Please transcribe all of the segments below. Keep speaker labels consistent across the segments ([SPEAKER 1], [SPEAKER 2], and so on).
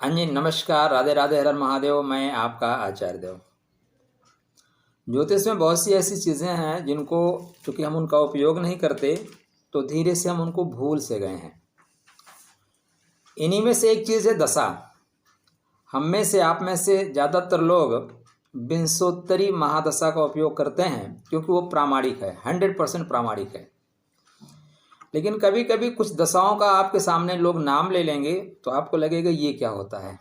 [SPEAKER 1] हाँ जी, नमस्कार, राधे राधे, हर हर महादेव। मैं आपका आचार्य देव। ज्योतिष में बहुत सी ऐसी चीज़ें हैं जिनको चूँकि हम उनका उपयोग नहीं करते तो धीरे से हम उनको भूल से गए हैं। इन्हीं में से एक चीज़ है दशा। हम में से, आप में से ज़्यादातर लोग विंशोत्तरी महादशा का उपयोग करते हैं क्योंकि वो प्रामाणिक है, 100% प्रामाणिक है। लेकिन कभी कभी कुछ दशाओं का आपके सामने लोग नाम ले लेंगे तो आपको लगेगा ये क्या होता है।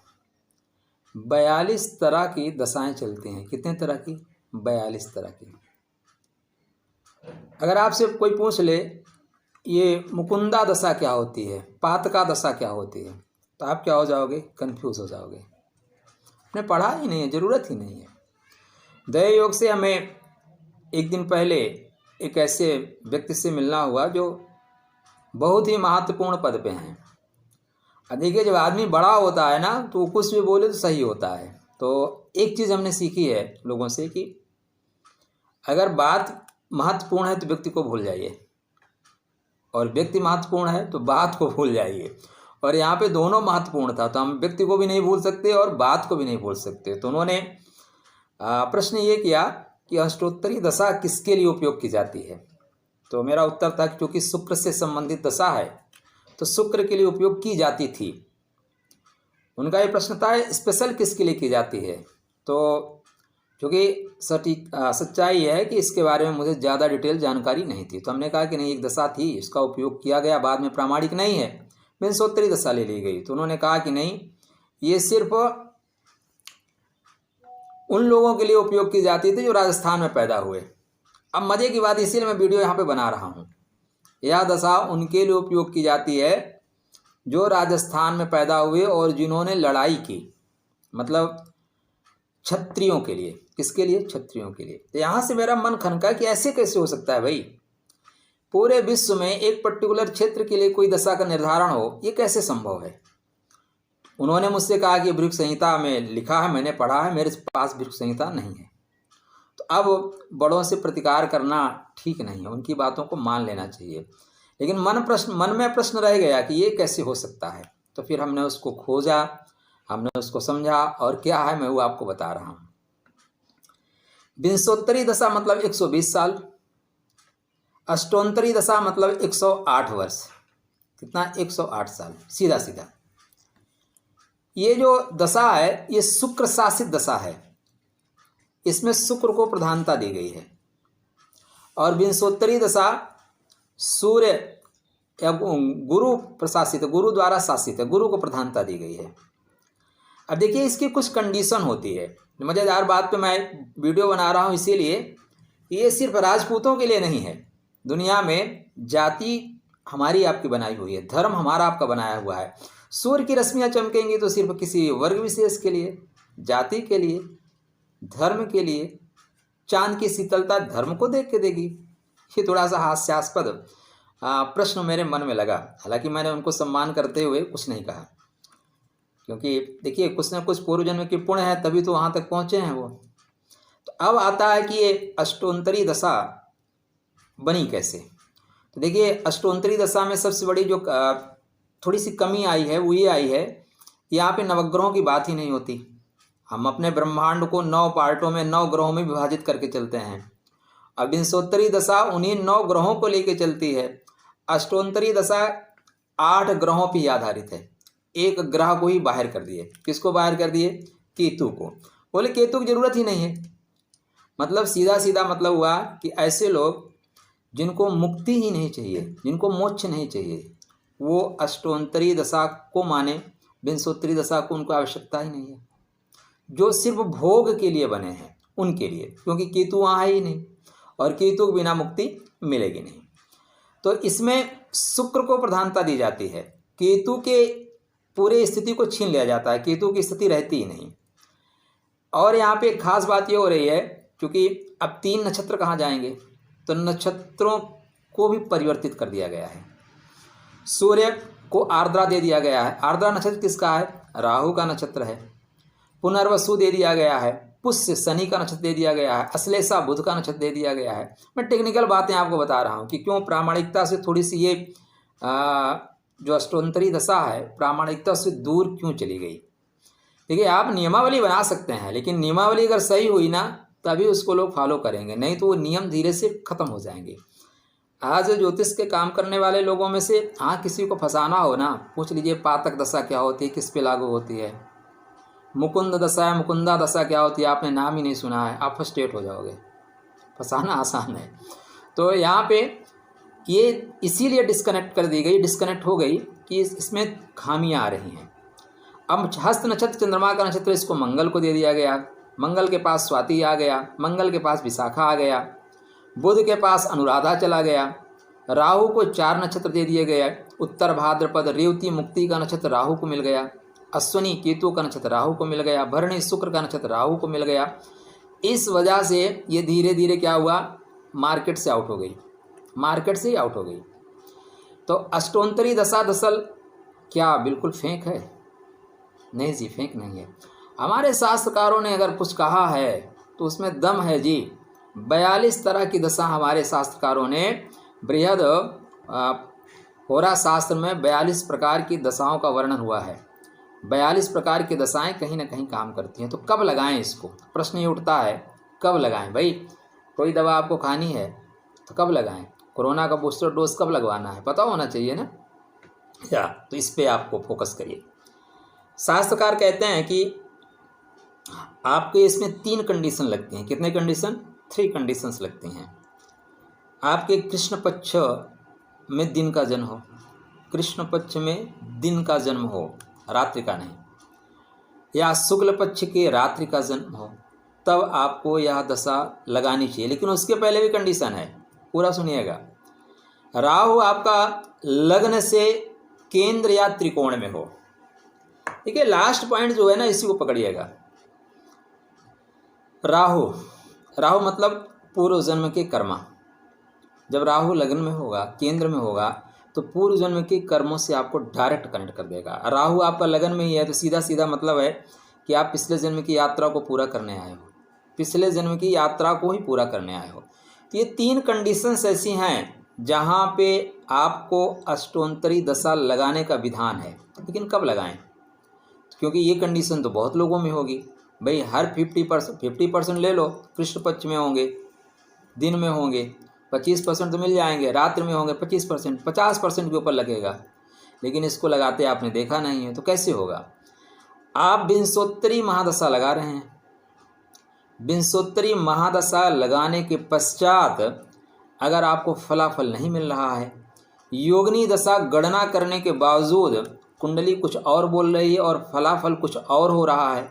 [SPEAKER 1] 42 तरह की दशाएं चलती हैं। कितने तरह की? 42 तरह की। अगर आपसे कोई पूछ ले ये मुकुंदा दशा क्या होती है, पातका दशा क्या होती है, तो आप क्या हो जाओगे? कंफ्यूज हो जाओगे। आपने पढ़ा ही नहीं है, ज़रूरत ही नहीं है। दया योग से हमें एक दिन पहले एक ऐसे व्यक्ति से मिलना हुआ जो बहुत ही महत्वपूर्ण पद पे हैं। देखिए, जब आदमी बड़ा होता है ना तो कुछ भी बोले तो सही होता है। तो एक चीज़ हमने सीखी है लोगों से कि अगर बात महत्वपूर्ण है तो व्यक्ति को भूल जाइए, और व्यक्ति महत्वपूर्ण है तो बात को भूल जाइए। और यहाँ पे दोनों महत्वपूर्ण था, तो हम व्यक्ति को भी नहीं भूल सकते और बात को भी नहीं भूल सकते। तो उन्होंने प्रश्न ये किया कि अष्टोत्तरी दशा किसके लिए उपयोग की जाती है। तो मेरा उत्तर था कि क्योंकि शुक्र से संबंधित दशा है तो शुक्र के लिए उपयोग की जाती थी। उनका ये प्रश्न था स्पेशल किसके लिए की जाती है। तो क्योंकि सच्चाई यह है कि इसके बारे में मुझे ज़्यादा डिटेल जानकारी नहीं थी, तो हमने कहा कि नहीं, एक दशा थी, इसका उपयोग किया गया, बाद में प्रामाणिक नहीं है, विंशोत्तरी दशा ले ली गई। तो उन्होंने कहा कि नहीं, ये सिर्फ उन लोगों के लिए उपयोग की जाती थी जो राजस्थान में पैदा हुए। अब मज़े की बात, इसीलिए मैं वीडियो यहाँ पे बना रहा हूँ। यह दशा उनके लिए उपयोग की जाती है जो राजस्थान में पैदा हुए और जिन्होंने लड़ाई की, मतलब क्षत्रियों के लिए। किसके लिए? क्षत्रियों के लिए। तो यहाँ से मेरा मन खनका कि ऐसे कैसे हो सकता है भाई, पूरे विश्व में एक पर्टिकुलर क्षेत्र के लिए कोई दशा का निर्धारण हो, ये कैसे संभव है। उन्होंने मुझसे कहा कि भृगु संहिता में लिखा है, मैंने पढ़ा है, मेरे पास भृगु संहिता नहीं है। तो अब बड़ों से प्रतिकार करना ठीक नहीं है, उनकी बातों को मान लेना चाहिए। लेकिन मन में प्रश्न रह गया कि ये कैसे हो सकता है। तो फिर हमने उसको खोजा, हमने उसको समझा, और क्या है मैं वो आपको बता रहा हूँ। विंशोत्तरी दशा मतलब 120 साल, अष्टोत्तरी दशा मतलब 108 वर्ष। कितना? 108 साल, सीधा सीधा। ये जो दशा है ये शुक्र शासित दशा है, इसमें शुक्र को प्रधानता दी गई है। और विंशोत्तरी दशा सूर्य या गुरु प्रशासित, गुरु द्वारा शासित है, गुरु को प्रधानता दी गई है। अब देखिए, इसकी कुछ कंडीशन होती है। मज़ेदार बात पे मैं वीडियो बना रहा हूँ इसीलिए, ये सिर्फ राजपूतों के लिए नहीं है। दुनिया में जाति हमारी आपकी बनाई हुई है, धर्म हमारा आपका बनाया हुआ है। सूर्य की रश्मियाँ चमकेंगी तो सिर्फ किसी वर्ग विशेष के लिए, जाति के लिए, धर्म के लिए। चांद की शीतलता धर्म को देख के देगी। ये थोड़ा सा हास्यास्पद प्रश्न मेरे मन में लगा। हालांकि मैंने उनको सम्मान करते हुए कुछ नहीं कहा, क्योंकि देखिए, कुछ ना कुछ पूर्व जन्म की पुण्य है, तभी तो वहाँ तक पहुँचे हैं वो। तो अब आता है कि ये अष्टोत्तरी दशा बनी कैसे। तो देखिए, अष्टोत्तरी दशा में सबसे बड़ी जो थोड़ी सी कमी आई है वो ये आई है, यहाँ पे नवग्रहों की बात ही नहीं होती। हम अपने ब्रह्मांड को 9 पार्टों में, 9 ग्रहों में विभाजित करके चलते हैं। अब विंशोत्तरी दशा उन्हीं 9 ग्रहों को लेके चलती है। अष्टोत्तरी दशा 8 ग्रहों पर ही आधारित है। एक ग्रह को ही बाहर कर दिए। किसको बाहर कर दिए? केतु को। बोले केतु की जरूरत ही नहीं है। मतलब सीधा सीधा मतलब हुआ कि ऐसे लोग जिनको मुक्ति ही नहीं चाहिए, जिनको मोक्ष नहीं चाहिए, वो अष्टोत्तरी दशा को माने, विंशोत्तरी दशा को उनको आवश्यकता ही नहीं है। जो सिर्फ भोग के लिए बने हैं उनके लिए, क्योंकि केतु वहाँ है ही नहीं, और केतु के बिना मुक्ति मिलेगी नहीं। तो इसमें शुक्र को प्रधानता दी जाती है, केतु के पूरे स्थिति को छीन लिया जाता है, केतु की स्थिति रहती ही नहीं। और यहाँ पे एक खास बात ये हो रही है, क्योंकि अब 3 नक्षत्र कहाँ जाएंगे, तो नक्षत्रों को भी परिवर्तित कर दिया गया है। सूर्य को आर्द्रा दे दिया गया है। आर्द्रा नक्षत्र किसका है? राहु का नक्षत्र है। पुनर्वसु दे दिया गया है, पुष्य शनि का नक्षत्र दे दिया गया है, अश्लेषा बुध का नक्षत्र दे दिया गया है। मैं टेक्निकल बातें आपको बता रहा हूँ कि क्यों प्रामाणिकता से थोड़ी सी ये जो अष्टोत्तरी दशा है प्रामाणिकता से दूर क्यों चली गई। देखिए आप नियमावली बना सकते हैं, लेकिन नियमावली अगर सही हुई ना तभी उसको लोग फॉलो करेंगे, नहीं तो वो नियम धीरे से खत्म हो जाएंगे। आज ज्योतिष के काम करने वाले लोगों में से किसी को फंसाना हो ना, पूछ लीजिए पातक दशा क्या होती है, किस पे लागू होती है, मुकुंद दशा है, मुकुंदा दशा क्या होती है, आपने नाम ही नहीं सुना है, आप फ्रस्ट्रेट हो जाओगे। फंसाना आसान है। तो यहाँ पे ये इसीलिए डिस्कनेक्ट हो गई कि इसमें खामियां आ रही हैं। अब हस्त नक्षत्र चंद्रमा का नक्षत्र, इसको मंगल को दे दिया गया, मंगल के पास स्वाति आ गया, मंगल के पास विशाखा आ गया, बुध के पास अनुराधा चला गया, राहु को 4 नक्षत्र दे दिए गए, उत्तर भाद्रपद रेवती मुक्ति का नक्षत्र राहु को मिल गया, अश्वनी केतु का नक्षत्र राहु को मिल गया, भरणी शुक्र का नक्षत्र राहु को मिल गया। इस वजह से ये धीरे धीरे क्या हुआ, मार्केट से आउट हो गई, मार्केट से ही आउट हो गई। तो अष्टोंतरी दशा दशल क्या बिल्कुल फेंक है? नहीं जी, फेंक नहीं है। हमारे शास्त्रकारों ने अगर कुछ कहा है तो उसमें दम है जी। 42 तरह की दशा हमारे शास्त्रकारों ने, बृहद होरा शास्त्र में 42 प्रकार की दशाओं का वर्णन हुआ है। 42 प्रकार की दशाएं कहीं ना कहीं काम करती हैं। तो कब लगाएं इसको, प्रश्न ये उठता है, कब लगाएं भाई? कोई दवा आपको खानी है तो कब लगाएं? कोरोना का बूस्टर डोज कब लगवाना है, पता होना चाहिए ना या? तो इस पे आपको फोकस करिए। शास्त्रकार कहते हैं कि आपके इसमें 3 कंडीशन लगती हैं। कितने कंडीशन? 3 कंडीशंस लगती हैं। आपके कृष्ण पक्ष में दिन का जन्म हो, कृष्ण पक्ष में दिन का जन्म हो, रात्रि का नहीं, या शुक्ल पक्ष के रात्रि का जन्म हो, तब आपको यह दशा लगानी चाहिए। लेकिन उसके पहले भी कंडीशन है, पूरा सुनिएगा। राहु आपका लग्न से केंद्र या त्रिकोण में हो। देखिए लास्ट पॉइंट जो है ना, इसी को पकड़िएगा। राहु मतलब पूर्व जन्म के कर्मा। जब राहु लग्न में होगा, केंद्र में होगा, तो पूर्व जन्म के कर्मों से आपको डायरेक्ट कनेक्ट कर देगा। राहु आपका लगन में ही है तो सीधा सीधा मतलब है कि आप पिछले जन्म की यात्रा को पूरा करने आए हो, पिछले जन्म की यात्रा को ही पूरा करने आए हो। तो ये 3 कंडीशंस ऐसी हैं जहाँ पे आपको अष्टोंतरी दशा लगाने का विधान है। लेकिन कब लगाएं? क्योंकि ये कंडीशन तो बहुत लोगों में होगी भाई। हर 50% ले लो, कृष्ण पक्ष में होंगे, दिन में होंगे, 25% तो मिल जाएंगे, रात्रि में होंगे 25%, 50% के ऊपर लगेगा। लेकिन इसको लगाते आपने देखा नहीं है, तो कैसे होगा? आप विंशोत्तरी महादशा लगा रहे हैं। विंशोत्तरी महादशा लगाने के पश्चात अगर आपको फलाफल नहीं मिल रहा है, योगिनी दशा गणना करने के बावजूद कुंडली कुछ और बोल रही है और फलाफल कुछ और हो रहा है,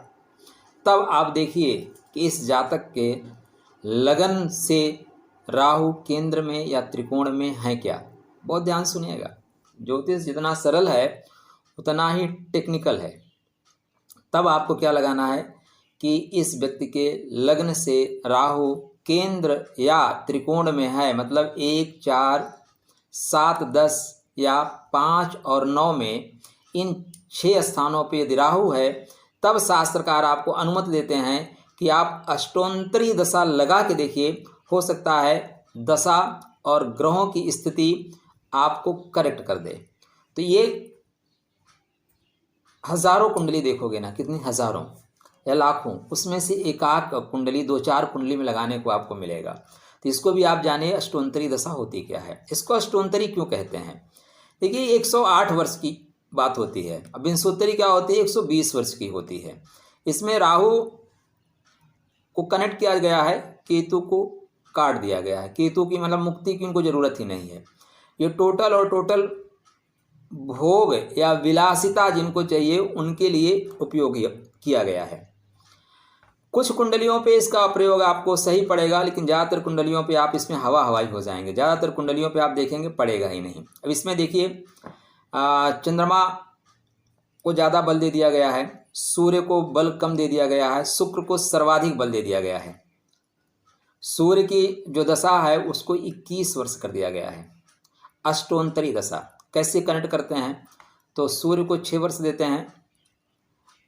[SPEAKER 1] तब आप देखिए कि इस जातक के लगन से राहु केंद्र में या त्रिकोण में है क्या। बहुत ध्यान सुनिएगा, ज्योतिष जितना सरल है उतना ही टेक्निकल है। तब आपको क्या लगाना है कि इस व्यक्ति के लग्न से राहु केंद्र या त्रिकोण में है, मतलब 1, 4, 7, 10 या 5 और 9 में, इन 6 स्थानों पे यदि राहु है, तब शास्त्रकार आपको अनुमति देते हैं कि आप अष्टोंतरी दशा लगा के देखिए। हो सकता है दशा और ग्रहों की स्थिति आपको करेक्ट कर दे। तो ये हजारों कुंडली देखोगे ना, कितनी हजारों या लाखों, उसमें से एकाक कुंडली 2-4 कुंडली में लगाने को आपको मिलेगा। तो इसको भी आप जानिए अष्टोंतरी दशा होती क्या है, इसको अष्टोंतरी क्यों कहते हैं। देखिए 108 वर्ष की बात होती है। अब विंशोत्तरी क्या होती है? 120 वर्ष की होती है। इसमें राहु को कनेक्ट किया गया है, केतु को काट दिया गया है। केतु की मतलब मुक्ति की उनको जरूरत ही नहीं है। ये टोटल भोग या विलासिता जिनको चाहिए उनके लिए उपयोगी किया गया है। कुछ कुंडलियों पे इसका प्रयोग आपको सही पड़ेगा, लेकिन ज़्यादातर कुंडलियों पे आप इसमें हवाई हो जाएंगे। ज़्यादातर कुंडलियों पे आप देखेंगे पड़ेगा ही नहीं। अब इसमें देखिए चंद्रमा को ज़्यादा बल दे दिया गया है, सूर्य को बल कम दे दिया गया है, शुक्र को सर्वाधिक बल दे दिया गया है। सूर्य की जो दशा है उसको 21 वर्ष कर दिया गया है। अष्टोंतरी दशा कैसे कनेक्ट करते हैं? तो सूर्य को 6 वर्ष देते हैं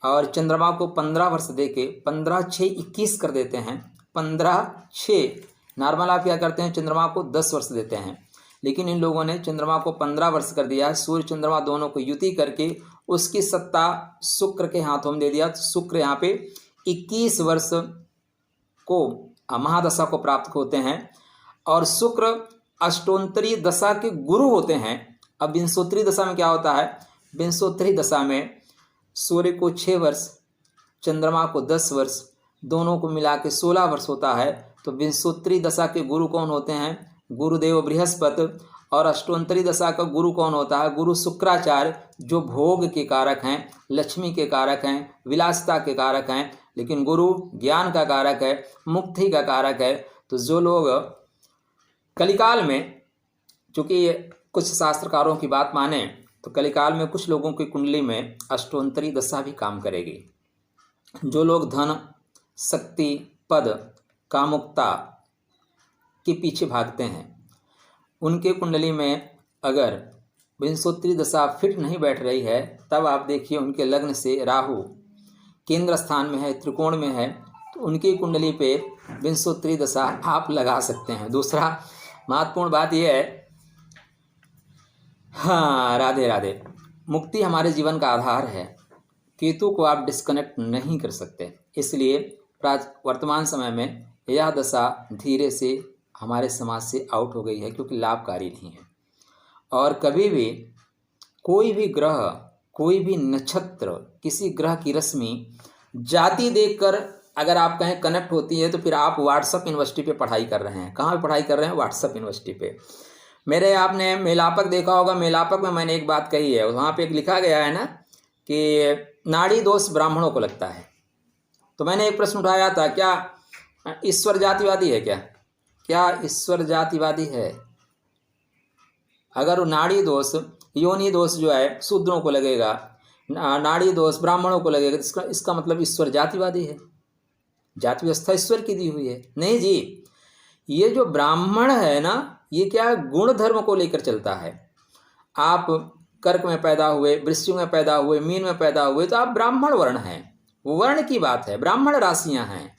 [SPEAKER 1] और चंद्रमा को 15 वर्ष दे के 15, 6, 21 कर देते हैं। 15, 6 नॉर्मल आप क्या करते हैं, चंद्रमा को 10 वर्ष देते हैं, लेकिन इन लोगों ने चंद्रमा को 15 वर्ष कर दिया है। सूर्य चंद्रमा दोनों को युति करके उसकी सत्ता शुक्र के हाथों में दे दिया। तो शुक्र यहाँ पे 21 वर्ष को महादशा को प्राप्त होते हैं और शुक्र अष्टोत्तरी दशा के गुरु होते हैं। अब विंशोत्तरी दशा में क्या होता है, विंशोत्तरी दशा में सूर्य को 6 वर्ष, चंद्रमा को 10 वर्ष, दोनों को मिला के 16 वर्ष होता है। तो विंशोत्तरी दशा के गुरु कौन होते हैं, गुरुदेव बृहस्पति। और अष्टोत्तरी दशा का गुरु कौन होता है, गुरु शुक्राचार्य, जो भोग के कारक हैं, लक्ष्मी के कारक हैं, विलासिता के कारक हैं, लेकिन गुरु ज्ञान का कारक है, मुक्ति का कारक है। तो जो लोग कलिकाल में, चूँकि कुछ शास्त्रकारों की बात माने तो कलिकाल में कुछ लोगों की कुंडली में अष्टोत्तरी दशा भी काम करेगी। जो लोग धन, शक्ति, पद, कामुकता के पीछे भागते हैं, उनके कुंडली में अगर विंशोत्तरी दशा फिट नहीं बैठ रही है, तब आप देखिए उनके लग्न से राहु केंद्र स्थान में है, त्रिकोण में है, तो उनकी कुंडली पे विंशोत्तरी दशा आप लगा सकते हैं। दूसरा महत्वपूर्ण बात यह है, हाँ राधे राधे, मुक्ति हमारे जीवन का आधार है। केतु को आप डिस्कनेक्ट नहीं कर सकते, इसलिए वर्तमान समय में यह दशा धीरे से हमारे समाज से आउट हो गई है, क्योंकि लाभकारी नहीं है। और कभी भी कोई भी ग्रह, कोई भी नक्षत्र, किसी ग्रह की रश्मि जाति देखकर अगर आप कहें कनेक्ट होती है, तो फिर आप व्हाट्सएप यूनिवर्सिटी पे पढ़ाई कर रहे हैं। कहाँ पे पढ़ाई कर रहे हैं, व्हाट्सएप यूनिवर्सिटी पे। मेरे आपने मेलापक देखा होगा, मेलापक में मैंने एक बात कही है, वहाँ पे एक लिखा गया है ना कि नाड़ी दोष ब्राह्मणों को लगता है। तो मैंने एक प्रश्न उठाया था, क्या ईश्वर जातिवादी है, क्या ईश्वर जातिवादी है? अगर नाड़ी दोष, योनि दोष जो है शूद्रों को लगेगा, नाड़ी दोष ब्राह्मणों को लगेगा, तो इसका मतलब ईश्वर जातिवादी है, जाति व्यवस्था ईश्वर की दी हुई है। नहीं जी, ये जो ब्राह्मण है ना, ये क्या गुण धर्म को लेकर चलता है। आप कर्क में पैदा हुए, वृश्चिक में पैदा हुए, मीन में पैदा हुए, तो आप ब्राह्मण वर्ण हैं। वो वर्ण की बात है, ब्राह्मण राशियां हैं।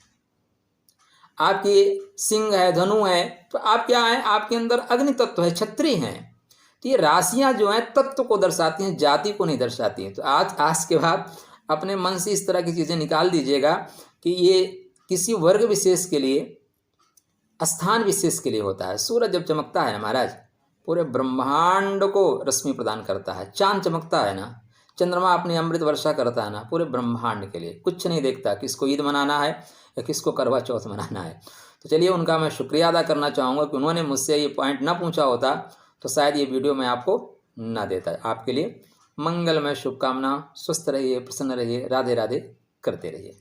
[SPEAKER 1] आपकी सिंह है, धनु है, तो आप क्या हैं, आपके अंदर अग्नि तत्व है, क्षत्रिय हैं। तो ये राशियां जो हैं तत्व को दर्शाती हैं, जाति को नहीं दर्शाती हैं। तो आज के बाद अपने मन से इस तरह की चीज़ें निकाल दीजिएगा कि ये किसी वर्ग विशेष के लिए, स्थान विशेष के लिए होता है। सूरज जब चमकता है ना महाराज, पूरे ब्रह्मांड को रश्मि प्रदान करता है। चांद चमकता है ना, चंद्रमा अपनी अमृत वर्षा करता है ना, पूरे ब्रह्मांड के लिए। कुछ नहीं देखता किसको ईद मनाना है या किसको करवा चौथ मनाना है। तो चलिए उनका मैं शुक्रिया अदा करना चाहूँगा कि उन्होंने मुझसे ये पॉइंट ना पूछा होता तो शायद ये वीडियो मैं आपको ना देता। आपके लिए मंगलमय शुभकामना, स्वस्थ रहिए, प्रसन्न रहिए, राधे राधे करते रहिए।